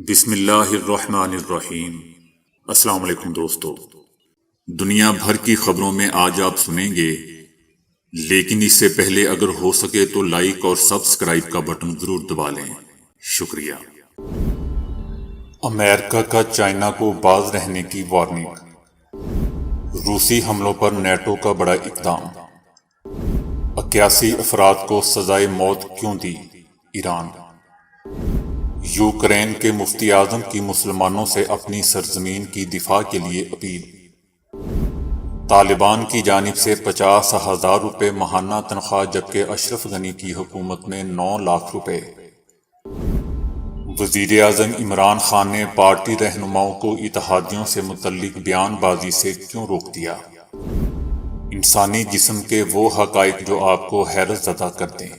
بسم اللہ الرحمن الرحیم۔ السلام علیکم دوستو، دنیا بھر کی خبروں میں آج آپ سنیں گے، لیکن اس سے پہلے اگر ہو سکے تو لائک اور سبسکرائب کا بٹن ضرور دبا لیں۔ شکریہ۔ امریکہ کا چائنا کو باز رہنے کی وارننگ۔ روسی حملوں پر نیٹو کا بڑا اقدام۔ 81 افراد کو سزائے موت کیوں دی؟ ایران۔ یوکرین کے مفتی اعظم کی مسلمانوں سے اپنی سرزمین کی دفاع کے لیے اپیل۔ طالبان کی جانب سے 50,000 روپے ماہانہ تنخواہ جبکہ اشرف غنی کی حکومت میں 9 لاکھ روپے۔ وزیر اعظم عمران خان نے پارٹی رہنماؤں کو اتحادیوں سے متعلق بیان بازی سے کیوں روک دیا؟ انسانی جسم کے وہ حقائق جو آپ کو حیرت زدہ کر دیں۔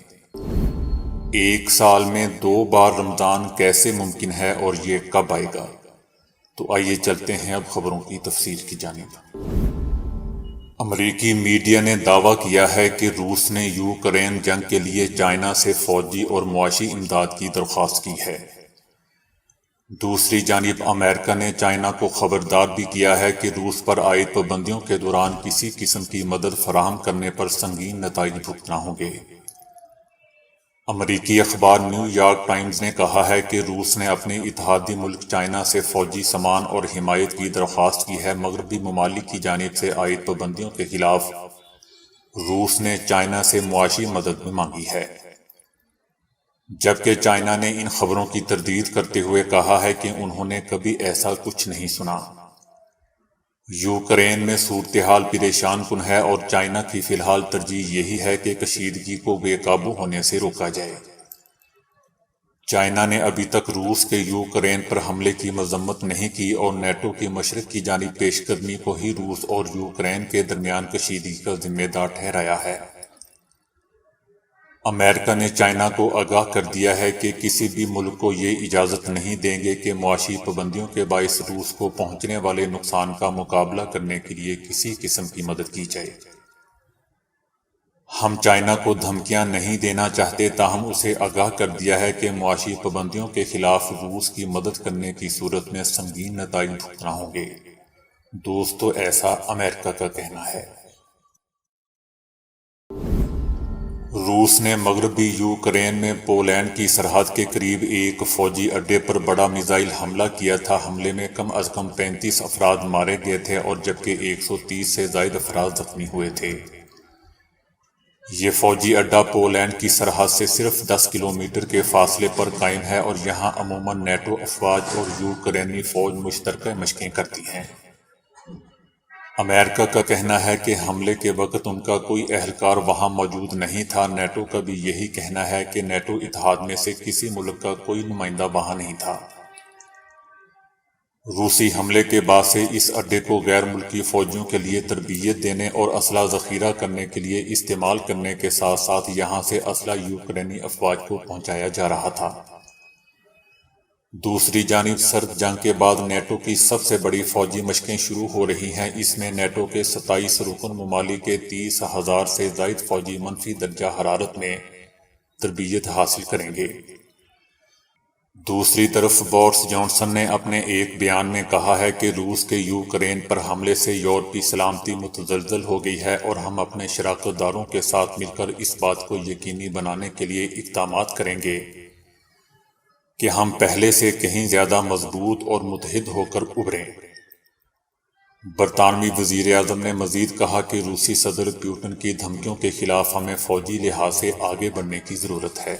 ایک سال میں 2 بار رمضان کیسے ممکن ہے اور یہ کب آئے گا؟ تو آئیے چلتے ہیں اب خبروں کی تفصیل کی جانب۔ امریکی میڈیا نے دعویٰ کیا ہے کہ روس نے یوکرین جنگ کے لیے چائنا سے فوجی اور معاشی امداد کی درخواست کی ہے۔ دوسری جانب امریکہ نے چائنا کو خبردار بھی کیا ہے کہ روس پر عائد پابندیوں کے دوران کسی قسم کی مدد فراہم کرنے پر سنگین نتائج بھگتنا ہوں گے۔ امریکی اخبار نیو یارک ٹائمز نے کہا ہے کہ روس نے اپنے اتحادی ملک چائنا سے فوجی سامان اور حمایت کی درخواست کی ہے۔ مغربی ممالک کی جانب سے عائد پابندیوں کے خلاف روس نے چائنا سے معاشی مدد بھی مانگی ہے، جبکہ چائنا نے ان خبروں کی تردید کرتے ہوئے کہا ہے کہ انہوں نے کبھی ایسا کچھ نہیں سنا۔ یوکرین میں صورتحال پریشان کن ہے اور چائنا کی فی الحال ترجیح یہی ہے کہ کشیدگی کو بے قابو ہونے سے روکا جائے۔ چائنا نے ابھی تک روس کے یوکرین پر حملے کی مذمت نہیں کی اور نیٹو کی مشرق کی جانب پیش قدمی کو ہی روس اور یوکرین کے درمیان کشیدگی کا ذمہ دار ٹھہرایا ہے۔ امریکہ نے چائنا کو آگاہ کر دیا ہے کہ کسی بھی ملک کو یہ اجازت نہیں دیں گے کہ معاشی پابندیوں کے باعث روس کو پہنچنے والے نقصان کا مقابلہ کرنے کے لیے کسی قسم کی مدد کی جائے۔ ہم چائنا کو دھمکیاں نہیں دینا چاہتے، تاہم اسے آگاہ کر دیا ہے کہ معاشی پابندیوں کے خلاف روس کی مدد کرنے کی صورت میں سنگین نتائج بھگتنا ہوں گے۔ دوستو، ایسا امریکہ کا کہنا ہے۔ روس نے مغربی یوکرین میں پولینڈ کی سرحد کے قریب ایک فوجی اڈے پر بڑا میزائل حملہ کیا تھا۔ حملے میں کم از کم 35 افراد مارے گئے تھے اور جبکہ 130 سے زائد افراد زخمی ہوئے تھے۔ یہ فوجی اڈہ پولینڈ کی سرحد سے صرف 10 کلومیٹر کے فاصلے پر قائم ہے اور یہاں عموماً نیٹو افواج اور یوکرینی فوج مشترکہ مشقیں کرتی ہیں۔ امریکہ کا کہنا ہے کہ حملے کے وقت ان کا کوئی اہلکار وہاں موجود نہیں تھا۔ نیٹو کا بھی یہی کہنا ہے کہ نیٹو اتحاد میں سے کسی ملک کا کوئی نمائندہ وہاں نہیں تھا۔ روسی حملے کے بعد سے اس اڈے کو غیر ملکی فوجیوں کے لیے تربیت دینے اور اسلحہ ذخیرہ کرنے کے لیے استعمال کرنے کے ساتھ ساتھ یہاں سے اسلحہ یوکرینی افواج کو پہنچایا جا رہا تھا۔ دوسری جانب سرد جنگ کے بعد نیٹو کی سب سے بڑی فوجی مشقیں شروع ہو رہی ہیں۔ اس میں نیٹو کے 27 رکن ممالک کے 30,000 سے زائد فوجی منفی درجہ حرارت میں تربیت حاصل کریں گے۔ دوسری طرف بورس جانسن نے اپنے ایک بیان میں کہا ہے کہ روس کے یوکرین پر حملے سے یورپی سلامتی متزلزل ہو گئی ہے اور ہم اپنے شراکت داروں کے ساتھ مل کر اس بات کو یقینی بنانے کے لیے اقدامات کریں گے کہ ہم پہلے سے کہیں زیادہ مضبوط اور متحد ہو کر ابھریں۔ برطانوی وزیر اعظم نے مزید کہا کہ روسی صدر پوٹن کی دھمکیوں کے خلاف ہمیں فوجی لحاظ سے آگے بڑھنے کی ضرورت ہے۔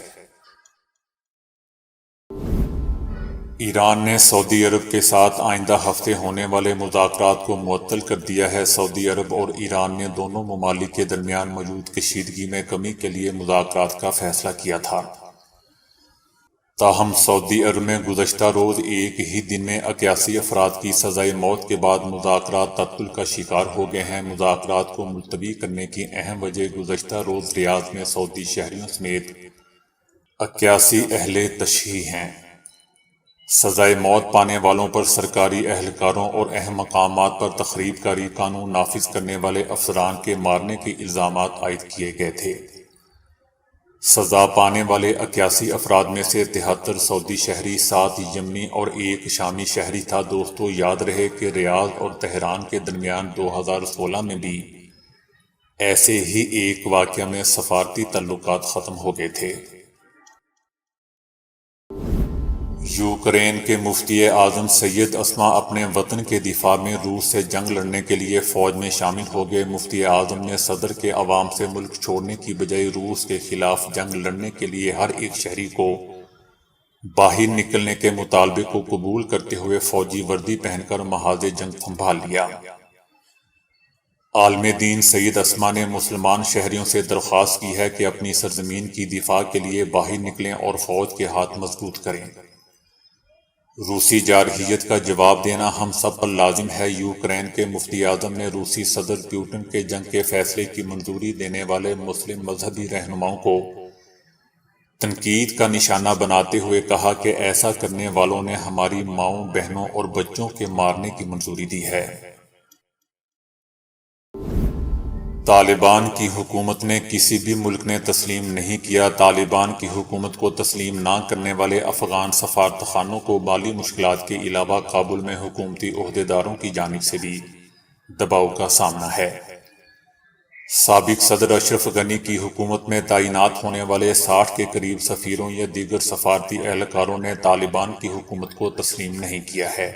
ایران نے سعودی عرب کے ساتھ آئندہ ہفتے ہونے والے مذاکرات کو معطل کر دیا ہے۔ سعودی عرب اور ایران نے دونوں ممالک کے درمیان موجود کشیدگی میں کمی کے لیے مذاکرات کا فیصلہ کیا تھا، تاہم سعودی عرب میں گزشتہ روز ایک ہی دن میں 81 افراد کی سزائے موت کے بعد مذاکرات تعطل کا شکار ہو گئے ہیں۔ مذاکرات کو ملتوی کرنے کی اہم وجہ گزشتہ روز ریاض میں سعودی شہریوں سمیت 81 اہل تشیع ہیں۔ سزائے موت پانے والوں پر سرکاری اہلکاروں اور اہم مقامات پر تخریب کاری، قانون نافذ کرنے والے افسران کے مارنے کے الزامات عائد کیے گئے تھے۔ سزا پانے والے 81 افراد میں سے 73 سعودی شہری، 7 یمنی اور 1 شامی شہری تھا۔ دوستو، یاد رہے کہ ریاض اور تہران کے درمیان 2016 میں بھی ایسے ہی ایک واقعہ میں سفارتی تعلقات ختم ہو گئے تھے۔ یوکرین کے مفتی اعظم سید اسما اپنے وطن کے دفاع میں روس سے جنگ لڑنے کے لیے فوج میں شامل ہو گئے۔ مفتی اعظم نے صدر کے عوام سے ملک چھوڑنے کی بجائے روس کے خلاف جنگ لڑنے کے لیے ہر ایک شہری کو باہر نکلنے کے مطالبے کو قبول کرتے ہوئے فوجی وردی پہن کر محاذ جنگ سنبھال لیا۔ عالم دین سید اسما نے مسلمان شہریوں سے درخواست کی ہے کہ اپنی سرزمین کی دفاع کے لیے باہر نکلیں اور فوج کے ہاتھ مضبوط کریں۔ روسی جارحیت کا جواب دینا ہم سب پر لازم ہے۔ یوکرین کے مفتی اعظم نے روسی صدر پیوٹن کے جنگ کے فیصلے کی منظوری دینے والے مسلم مذہبی رہنماؤں کو تنقید کا نشانہ بناتے ہوئے کہا کہ ایسا کرنے والوں نے ہماری ماؤں، بہنوں اور بچوں کے مارنے کی منظوری دی ہے۔ طالبان کی حکومت نے کسی بھی ملک نے تسلیم نہیں کیا۔ طالبان کی حکومت کو تسلیم نہ کرنے والے افغان سفارتخانوں کو مالی مشکلات کے علاوہ کابل میں حکومتی عہدیداروں کی جانب سے بھی دباؤ کا سامنا ہے۔ سابق صدر اشرف غنی کی حکومت میں تعینات ہونے والے 60 کے قریب سفیروں یا دیگر سفارتی اہلکاروں نے طالبان کی حکومت کو تسلیم نہیں کیا ہے۔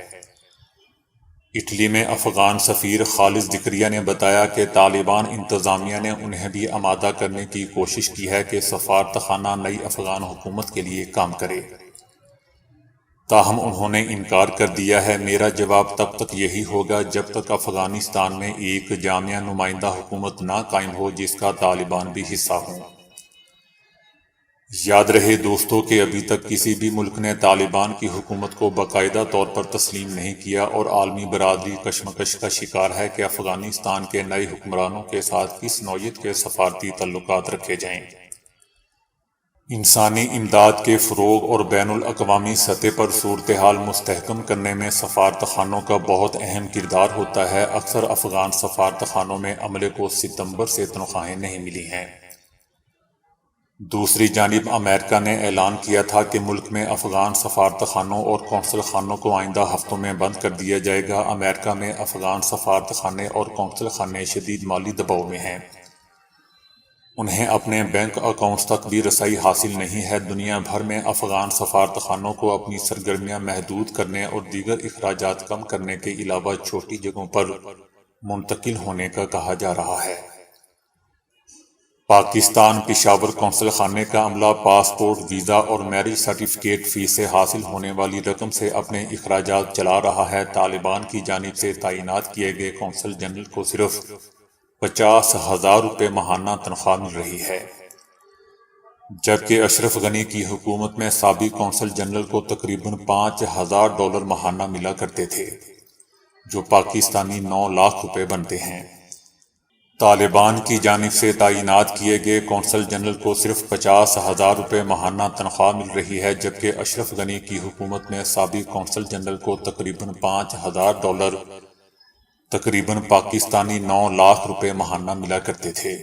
اٹلی میں افغان سفیر خالد ذکریہ نے بتایا کہ طالبان انتظامیہ نے انہیں بھی آمادہ کرنے کی کوشش کی ہے کہ سفارتخانہ نئی افغان حکومت کے لیے کام کرے، تاہم انہوں نے انکار کر دیا ہے۔ میرا جواب تب تک یہی ہوگا جب تک افغانستان میں ایک جامع نمائندہ حکومت نہ قائم ہو جس کا طالبان بھی حصہ ہوں۔ یاد رہے دوستو کہ ابھی تک کسی بھی ملک نے طالبان کی حکومت کو باقاعدہ طور پر تسلیم نہیں کیا، اور عالمی برادری کشمکش کا شکار ہے کہ افغانستان کے نئے حکمرانوں کے ساتھ کس نوعیت کے سفارتی تعلقات رکھے جائیں۔ انسانی امداد کے فروغ اور بین الاقوامی سطح پر صورتحال مستحکم کرنے میں سفارتخانوں کا بہت اہم کردار ہوتا ہے۔ اکثر افغان سفارتخانوں میں عملے کو ستمبر سے تنخواہیں نہیں ملی ہیں۔ دوسری جانب امریکہ نے اعلان کیا تھا کہ ملک میں افغان سفارتخانوں اور قونصل خانوں کو آئندہ ہفتوں میں بند کر دیا جائے گا۔ امریکہ میں افغان سفارتخانے اور قونصل خانے شدید مالی دباؤ میں ہیں، انہیں اپنے بینک اکاؤنٹس تک بھی رسائی حاصل نہیں ہے۔ دنیا بھر میں افغان سفارتخانوں کو اپنی سرگرمیاں محدود کرنے اور دیگر اخراجات کم کرنے کے علاوہ چھوٹی جگہوں پر منتقل ہونے کا کہا جا رہا ہے۔ پاکستان پشاور قونصل خانے کا عملہ پاسپورٹ، ویزا اور میرج سرٹیفکیٹ فیس سے حاصل ہونے والی رقم سے اپنے اخراجات چلا رہا ہے۔ طالبان کی جانب سے تعینات کیے گئے قونصل جنرل کو صرف 50,000 روپے ماہانہ تنخواہ مل رہی ہے، جبکہ اشرف غنی کی حکومت میں سابق قونصل جنرل کو تقریباً $5,000 ماہانہ ملا کرتے تھے، جو پاکستانی 9 لاکھ روپے بنتے ہیں۔ طالبان کی جانب سے تعینات کیے گئے قونصل جنرل کو صرف 50,000 روپے ماہانہ تنخواہ مل رہی ہے، جبکہ اشرف غنی کی حکومت میں سابق قونصل جنرل کو تقریباً $5,000 تقریباً پاکستانی 9 لاکھ روپے ماہانہ ملا کرتے تھے۔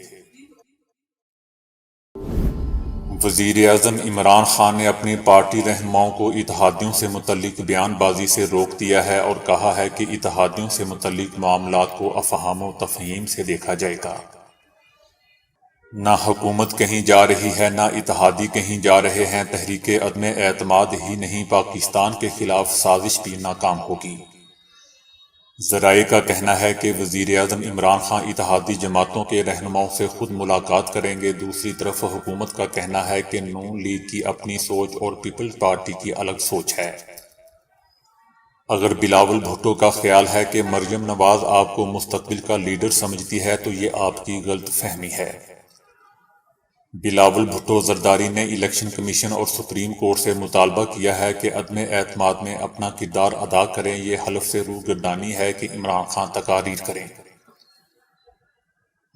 وزیر اعظم عمران خان نے اپنی پارٹی رہنماؤں کو اتحادیوں سے متعلق بیان بازی سے روک دیا ہے اور کہا ہے کہ اتحادیوں سے متعلق معاملات کو افہام و تفہیم سے دیکھا جائے گا۔ نہ حکومت کہیں جا رہی ہے، نہ اتحادی کہیں جا رہے ہیں۔ تحریک عدم اعتماد ہی نہیں، پاکستان کے خلاف سازش بھی ناکام ہوگی۔ ذرائع کا کہنا ہے کہ وزیر اعظم عمران خان اتحادی جماعتوں کے رہنماؤں سے خود ملاقات کریں گے۔ دوسری طرف حکومت کا کہنا ہے کہ نون لیگ کی اپنی سوچ اور پیپلز پارٹی کی الگ سوچ ہے۔ اگر بلاول بھٹو کا خیال ہے کہ مریم نواز آپ کو مستقبل کا لیڈر سمجھتی ہے تو یہ آپ کی غلط فہمی ہے۔ بلاول بھٹو زرداری نے الیکشن کمیشن اور سپریم کورٹ سے مطالبہ کیا ہے کہ عدم اعتماد میں اپنا کردار ادا کریں۔ یہ حلف سے روگردانی ہے کہ عمران خان تقاریر کریں۔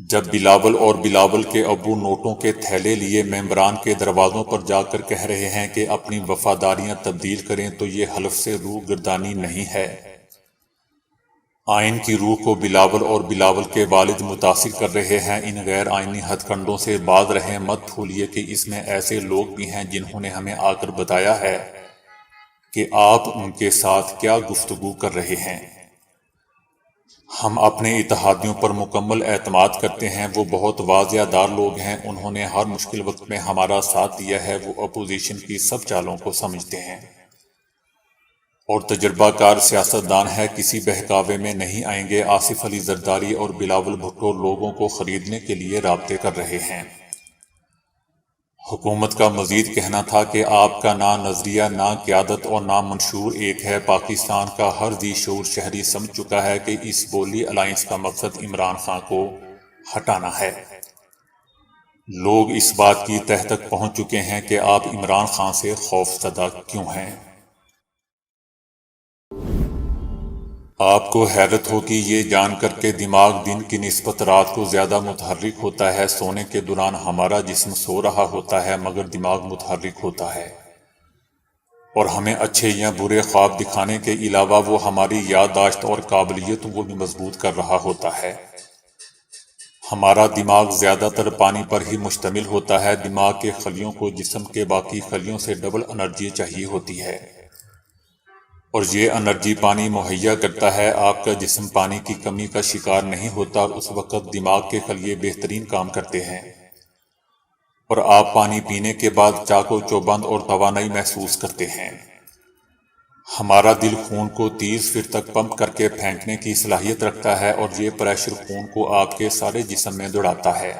جب بلاول اور بلاول کے ابو نوٹوں کے تھیلے لیے ممبران کے دروازوں پر جا کر کہہ رہے ہیں کہ اپنی وفاداریاں تبدیل کریں تو یہ حلف سے روگردانی نہیں ہے۔ آئین کی روح کو بلاول اور بلاول کے والد متاثر کر رہے ہیں۔ ان غیر آئینی ہتھ کنڈوں سے باز رہیں، مت بھولیے کہ اس میں ایسے لوگ بھی ہیں جنہوں نے ہمیں آ کر بتایا ہے کہ آپ ان کے ساتھ کیا گفتگو کر رہے ہیں۔ ہم اپنے اتحادیوں پر مکمل اعتماد کرتے ہیں، وہ بہت واضح دار لوگ ہیں، انہوں نے ہر مشکل وقت میں ہمارا ساتھ دیا ہے، وہ اپوزیشن کی سب چالوں کو سمجھتے ہیں اور تجربہ کار سیاستدان ہے، کسی بہکاوے میں نہیں آئیں گے۔ آصف علی زرداری اور بلاول بھٹو لوگوں کو خریدنے کے لیے رابطے کر رہے ہیں۔ حکومت کا مزید کہنا تھا کہ آپ کا نہ نظریہ، نہ قیادت اور نہ منشور ایک ہے۔ پاکستان کا ہر ذی شعور شہری سمجھ چکا ہے کہ اس بولی الائنس کا مقصد عمران خان کو ہٹانا ہے۔ لوگ اس بات کی تہ تک پہنچ چکے ہیں کہ آپ عمران خان سے خوف زدہ کیوں ہیں۔ آپ کو حیرت ہوگی یہ جان کر کے دماغ دن کی نسبت رات کو زیادہ متحرک ہوتا ہے۔ سونے کے دوران ہمارا جسم سو رہا ہوتا ہے مگر دماغ متحرک ہوتا ہے، اور ہمیں اچھے یا برے خواب دکھانے کے علاوہ وہ ہماری یادداشت اور قابلیتوں کو بھی مضبوط کر رہا ہوتا ہے۔ ہمارا دماغ زیادہ تر پانی پر ہی مشتمل ہوتا ہے۔ دماغ کے خلیوں کو جسم کے باقی خلیوں سے ڈبل انرجی چاہیے ہوتی ہے، اور یہ انرجی پانی مہیا کرتا ہے۔ آپ کا جسم پانی کی کمی کا شکار نہیں ہوتا، اس وقت دماغ کے خلیے بہترین کام کرتے ہیں، اور آپ پانی پینے کے بعد چاق و چوبند اور توانائی محسوس کرتے ہیں۔ ہمارا دل خون کو 30 فٹ تک پمپ کر کے پھینکنے کی صلاحیت رکھتا ہے، اور یہ پریشر خون کو آپ کے سارے جسم میں دوڑاتا ہے۔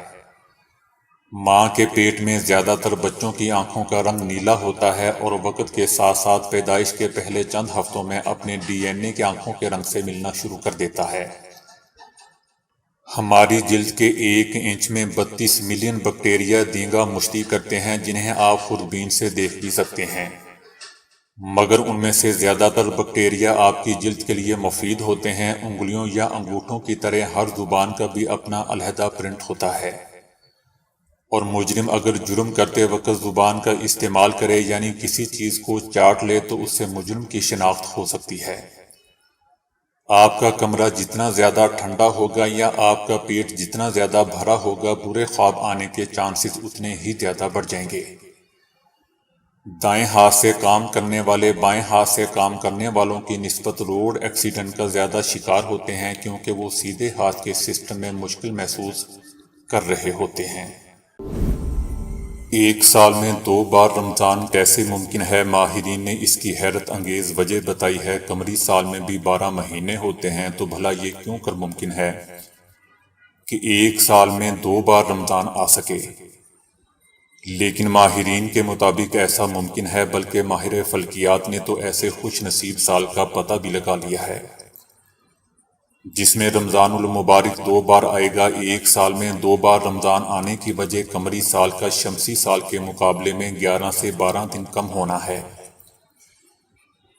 ماں کے پیٹ میں زیادہ تر بچوں کی آنکھوں کا رنگ نیلا ہوتا ہے، اور وقت کے ساتھ ساتھ پیدائش کے پہلے چند ہفتوں میں اپنے ڈی این اے کے آنکھوں کے رنگ سے ملنا شروع کر دیتا ہے۔ ہماری جلد کے 1 انچ میں 32 ملین بیکٹیریا دینگا مشتی کرتے ہیں، جنہیں آپ خوردبین سے دیکھ بھی سکتے ہیں، مگر ان میں سے زیادہ تر بیکٹیریا آپ کی جلد کے لیے مفید ہوتے ہیں۔ انگلیوں یا انگوٹھوں کی طرح ہر زبان کا بھی اپنا علیحدہ پرنٹ ہوتا ہے، اور مجرم اگر جرم کرتے وقت زبان کا استعمال کرے، یعنی کسی چیز کو چاٹ لے، تو اس سے مجرم کی شناخت ہو سکتی ہے۔ آپ کا کمرہ جتنا زیادہ ٹھنڈا ہوگا یا آپ کا پیٹ جتنا زیادہ بھرا ہوگا، برے خواب آنے کے چانسز اتنے ہی زیادہ بڑھ جائیں گے۔ دائیں ہاتھ سے کام کرنے والے بائیں ہاتھ سے کام کرنے والوں کی نسبت روڈ ایکسیڈنٹ کا زیادہ شکار ہوتے ہیں، کیونکہ وہ سیدھے ہاتھ کے سسٹم میں مشکل محسوس کر رہے ہوتے ہیں۔ ایک سال میں 2 بار رمضان کیسے ممکن ہے؟ ماہرین نے اس کی حیرت انگیز وجہ بتائی ہے۔ قمری سال میں بھی 12 مہینے ہوتے ہیں، تو بھلا یہ کیوں کر ممکن ہے کہ ایک سال میں 2 بار رمضان آ سکے؟ لیکن ماہرین کے مطابق ایسا ممکن ہے، بلکہ ماہر فلکیات نے تو ایسے خوش نصیب سال کا پتہ بھی لگا لیا ہے جس میں رمضان المبارک 2 بار آئے گا۔ ایک سال میں 2 بار رمضان آنے کی وجہ قمری سال کا شمسی سال کے مقابلے میں 11 سے 12 دن کم ہونا ہے۔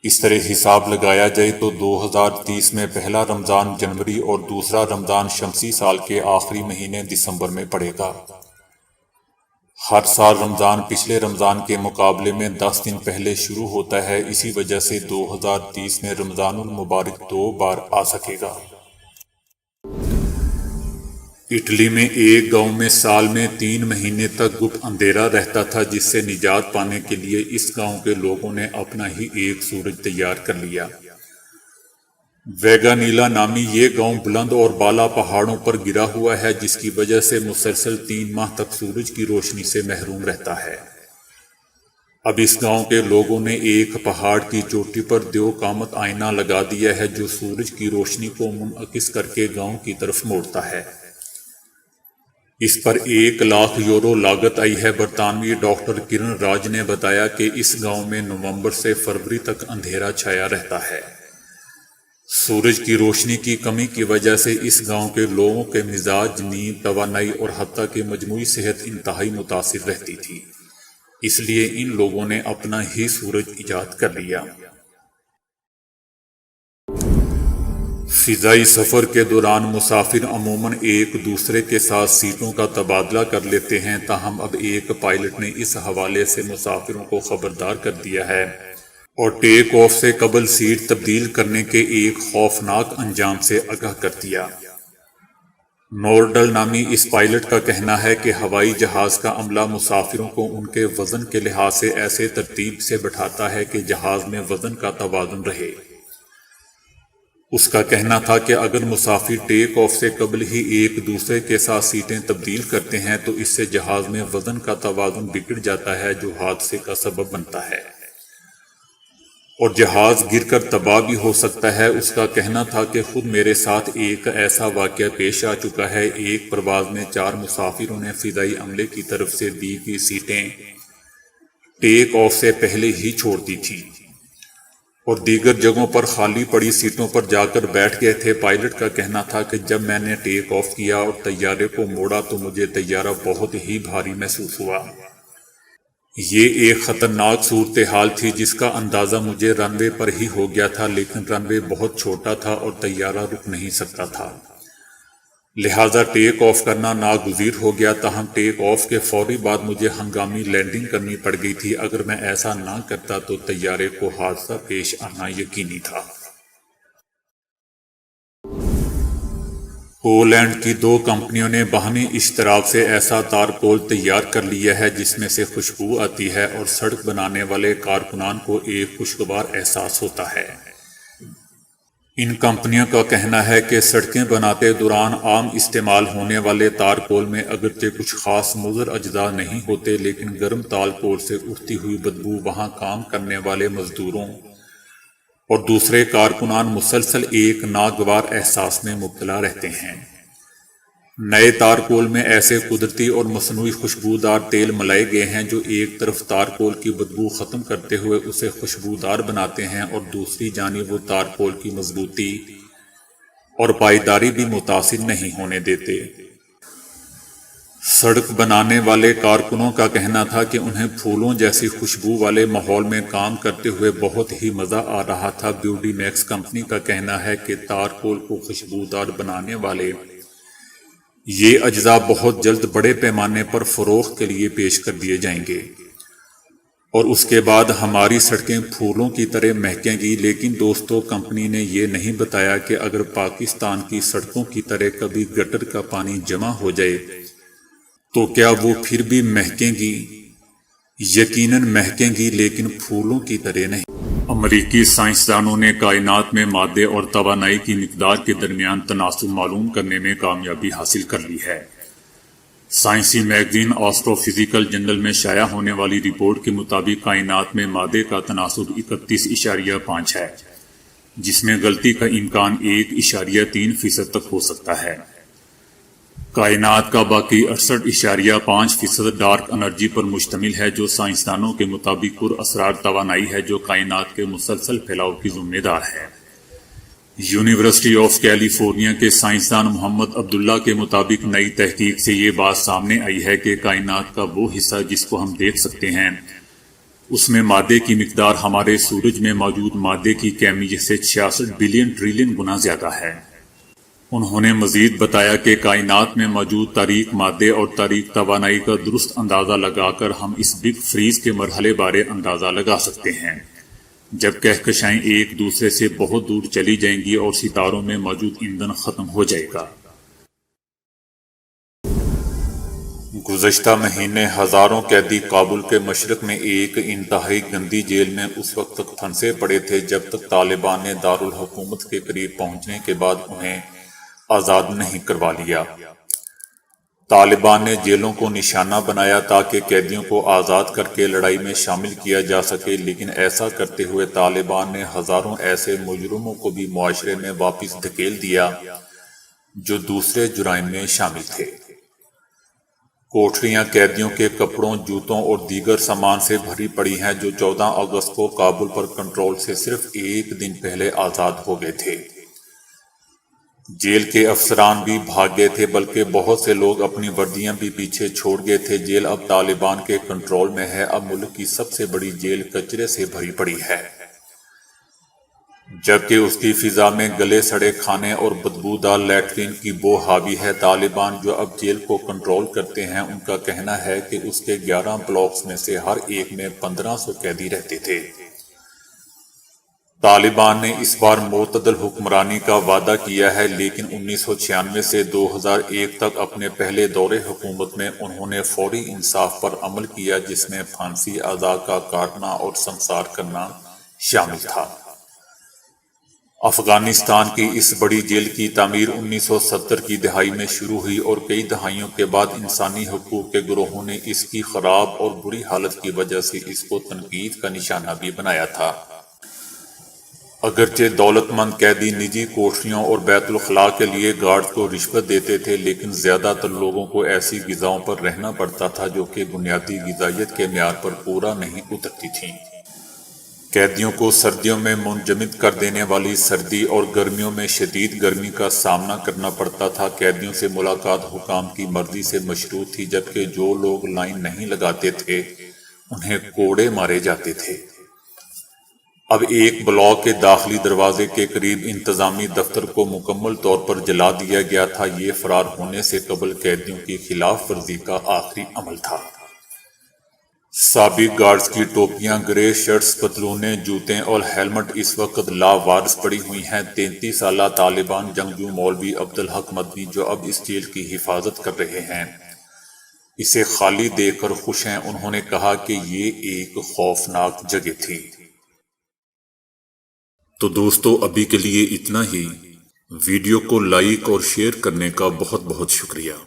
اس طرح حساب لگایا جائے تو 2030 میں پہلا رمضان جنوری اور دوسرا رمضان شمسی سال کے آخری مہینے دسمبر میں پڑے گا۔ ہر سال رمضان پچھلے رمضان کے مقابلے میں 10 دن پہلے شروع ہوتا ہے، اسی وجہ سے 2030 میں رمضان المبارک 2 بار آ سکے گا۔ اٹلی میں ایک گاؤں میں سال میں 3 مہینے تک گپ اندھیرا رہتا تھا، جس سے نجات پانے کے لیے اس گاؤں کے لوگوں نے اپنا ہی ایک سورج تیار کر لیا۔ ویگا نیلا نامی یہ گاؤں بلند اور بالا پہاڑوں پر گرا ہوا ہے، جس کی وجہ سے مسلسل 3 ماہ تک سورج کی روشنی سے محروم رہتا ہے۔ اب اس گاؤں کے لوگوں نے ایک پہاڑ کی چوٹی پر دیو قامت آئینہ لگا دیا ہے، جو سورج کی روشنی کو منعکس کر کے گاؤں کی طرف موڑتا ہے۔ اس پر 1 لاکھ یورو لاگت آئی ہے۔ برطانوی ڈاکٹر کرن راج نے بتایا کہ اس گاؤں میں نومبر سے فروری تک اندھیرا چھایا رہتا ہے۔ سورج کی روشنی کی کمی کی وجہ سے اس گاؤں کے لوگوں کے مزاج، نیند، توانائی اور حتیٰ کہ مجموعی صحت انتہائی متاثر رہتی تھی، اس لیے ان لوگوں نے اپنا ہی سورج ایجاد کر لیا۔ فضائی سفر کے دوران مسافر عموماً ایک دوسرے کے ساتھ سیٹوں کا تبادلہ کر لیتے ہیں، تاہم اب ایک پائلٹ نے اس حوالے سے مسافروں کو خبردار کر دیا ہے اور ٹیک آف سے قبل سیٹ تبدیل کرنے کے ایک خوفناک انجام سے آگاہ کر دیا۔ نورڈل نامی اس پائلٹ کا کہنا ہے کہ ہوائی جہاز کا عملہ مسافروں کو ان کے وزن کے لحاظ سے ایسے ترتیب سے بٹھاتا ہے کہ جہاز میں وزن کا توازن رہے۔ اس کا کہنا تھا کہ اگر مسافر ٹیک آف سے قبل ہی ایک دوسرے کے ساتھ سیٹیں تبدیل کرتے ہیں تو اس سے جہاز میں وزن کا توازن بگڑ جاتا ہے جو حادثے کا سبب بنتا ہے اور جہاز گر کر تباہ بھی ہو سکتا ہے۔ اس کا کہنا تھا کہ خود میرے ساتھ ایک ایسا واقعہ پیش آ چکا ہے۔ ایک پرواز میں 4 مسافروں نے فضائی عملے کی طرف سے دی گئی سیٹیں ٹیک آف سے پہلے ہی چھوڑ دی تھی اور دیگر جگہوں پر خالی پڑی سیٹوں پر جا کر بیٹھ گئے تھے۔ پائلٹ کا کہنا تھا کہ جب میں نے ٹیک آف کیا اور طیارے کو موڑا تو مجھے طیارہ بہت ہی بھاری محسوس ہوا۔ یہ ایک خطرناک صورتحال تھی جس کا اندازہ مجھے رن وے پر ہی ہو گیا تھا، لیکن رن وے بہت چھوٹا تھا اور طیارہ رک نہیں سکتا تھا، لہٰذا ٹیک آف کرنا ناگزیر ہو گیا۔ تاہم ٹیک آف کے فوری بعد مجھے ہنگامی لینڈنگ کرنی پڑ گئی تھی۔ اگر میں ایسا نہ کرتا تو طیارے کو حادثہ پیش آنا یقینی تھا۔ پولینڈ کی 2 کمپنیوں نے باہمی اشتراک سے ایسا تارپول تیار کر لیا ہے جس میں سے خوشبو آتی ہے اور سڑک بنانے والے کارکنان کو ایک خوشگوار احساس ہوتا ہے۔ ان کمپنیوں کا کہنا ہے کہ سڑکیں بناتے دوران عام استعمال ہونے والے تارپول میں اگرچہ کچھ خاص مضر اجزاء نہیں ہوتے، لیکن گرم تارپول سے اٹھتی ہوئی بدبو وہاں کام کرنے والے مزدوروں اور دوسرے کارکنان مسلسل ایک ناگوار احساس میں مبتلا رہتے ہیں۔ نئے تارپول میں ایسے قدرتی اور مصنوعی خوشبودار تیل ملائے گئے ہیں جو ایک طرف تارپول کی بدبو ختم کرتے ہوئے اسے خوشبودار بناتے ہیں اور دوسری جانب وہ تارپول کی مضبوطی اور پائیداری بھی متاثر نہیں ہونے دیتے۔ سڑک بنانے والے کارکنوں کا کہنا تھا کہ انہیں پھولوں جیسی خوشبو والے ماحول میں کام کرتے ہوئے بہت ہی مزہ آ رہا تھا۔ بیوڈی میکس کمپنی کا کہنا ہے کہ تارپول کو خوشبودار بنانے والے یہ اجزاء بہت جلد بڑے پیمانے پر فروخت کے لیے پیش کر دیے جائیں گے اور اس کے بعد ہماری سڑکیں پھولوں کی طرح مہکیں گی۔ لیکن دوستو، کمپنی نے یہ نہیں بتایا کہ اگر پاکستان کی سڑکوں کی طرح کبھی گٹر کا پانی جمع ہو جائے تو کیا وہ پھر بھی مہکیں گی؟ یقیناً مہکیں گی، لیکن پھولوں کی طرح نہیں۔ امریکی سائنسدانوں نے کائنات میں مادے اور توانائی کی مقدار کے درمیان تناسب معلوم کرنے میں کامیابی حاصل کر لی ہے۔ سائنسی میگزین آسٹرو فزیکل جرنل میں شائع ہونے والی رپورٹ کے مطابق کائنات میں مادے کا تناسب 31.5 ہے، جس میں غلطی کا امکان 1.3% تک ہو سکتا ہے۔ کائنات کا باقی 68.5% ڈارک انرجی پر مشتمل ہے، جو سائنسدانوں کے مطابق پر اسرار توانائی ہے جو کائنات کے مسلسل پھیلاؤ کی ذمہ دار ہے۔ یونیورسٹی آف کیلیفورنیا کے سائنسدان محمد عبداللہ کے مطابق نئی تحقیق سے یہ بات سامنے آئی ہے کہ کائنات کا وہ حصہ جس کو ہم دیکھ سکتے ہیں اس میں مادے کی مقدار ہمارے سورج میں موجود مادے کی کیمیا سے 66 بلین ٹریلین گنا زیادہ ہے۔ انہوں نے مزید بتایا کہ کائنات میں موجود تاریک مادے اور تاریک توانائی کا درست اندازہ لگا کر ہم اس بگ فریز کے مرحلے بارے اندازہ لگا سکتے ہیں، جب کہکشائیں ایک دوسرے سے بہت دور چلی جائیں گی اور ستاروں میں موجود ایندھن ختم ہو جائے گا۔ گزشتہ مہینے ہزاروں قیدی کابل کے مشرق میں ایک انتہائی گندی جیل میں اس وقت تک پھنسے پڑے تھے جب تک طالبان نے دارالحکومت کے قریب پہنچنے کے بعد انہیں آزاد نہیں کروا لیا۔ طالبان نے جیلوں کو نشانہ بنایا تاکہ قیدیوں کو آزاد کر کے لڑائی میں شامل کیا جا سکے، لیکن ایسا کرتے ہوئے طالبان نے ہزاروں ایسے مجرموں کو بھی معاشرے میں واپس دھکیل دیا جو دوسرے جرائم میں شامل تھے۔ کوٹھریاں قیدیوں کے کپڑوں، جوتوں اور دیگر سامان سے بھری پڑی ہیں جو 14 اگست کو کابل پر کنٹرول سے صرف ایک دن پہلے آزاد ہو گئے تھے۔ جیل کے افسران بھی بھاگ گئے تھے، بلکہ بہت سے لوگ اپنی وردیاں بھی پیچھے چھوڑ گئے تھے۔ جیل اب طالبان کے کنٹرول میں ہے۔ اب ملک کی سب سے بڑی جیل کچرے سے بھری پڑی ہے، جبکہ اس کی فضا میں گلے سڑے کھانے اور بدبودار لیٹرین کی بو حاوی ہے۔ طالبان جو اب جیل کو کنٹرول کرتے ہیں، ان کا کہنا ہے کہ اس کے 11 بلاکس میں سے ہر ایک میں 1500 قیدی رہتے تھے۔ طالبان نے اس بار معتدل حکمرانی کا وعدہ کیا ہے، لیکن 1996 سے 2001 تک اپنے پہلے دور حکومت میں انہوں نے فوری انصاف پر عمل کیا، جس میں پھانسی اعضاء کا کاٹنا اور سنسار کرنا شامل تھا۔ افغانستان کی اس بڑی جیل کی تعمیر 1970 کی دہائی میں شروع ہوئی اور کئی دہائیوں کے بعد انسانی حقوق کے گروہوں نے اس کی خراب اور بری حالت کی وجہ سے اس کو تنقید کا نشانہ بھی بنایا تھا۔ اگرچہ دولت مند قیدی نجی کوٹریوں اور بیت الخلاء کے لیے گارڈز کو رشوت دیتے تھے، لیکن زیادہ تر لوگوں کو ایسی غذاؤں پر رہنا پڑتا تھا جو کہ بنیادی غذائیت کے معیار پر پورا نہیں اترتی تھیں۔ قیدیوں کو سردیوں میں منجمد کر دینے والی سردی اور گرمیوں میں شدید گرمی کا سامنا کرنا پڑتا تھا۔ قیدیوں سے ملاقات حکام کی مرضی سے مشروط تھی، جبکہ جو لوگ لائن نہیں لگاتے تھے انہیں کوڑے مارے جاتے تھے۔ اب ایک بلاک کے داخلی دروازے کے قریب انتظامی دفتر کو مکمل طور پر جلا دیا گیا تھا۔ یہ فرار ہونے سے قبل قیدیوں کی خلاف ورزی کا آخری عمل تھا۔ سابق گارڈز کی ٹوپیاں، گرے شرٹس، پتلونیں، جوتے اور ہیلمٹ اس وقت لاوارث پڑی ہوئی ہیں۔ 33 سالہ طالبان جنگجو مولوی عبدالحق مدنی، جو اب اس جیل کی حفاظت کر رہے ہیں، اسے خالی دیکھ کر خوش ہیں۔ انہوں نے کہا کہ یہ ایک خوفناک جگہ تھی۔ تو دوستو، ابھی کے لیے اتنا ہی۔ ویڈیو کو لائک اور شیئر کرنے کا بہت بہت شکریہ۔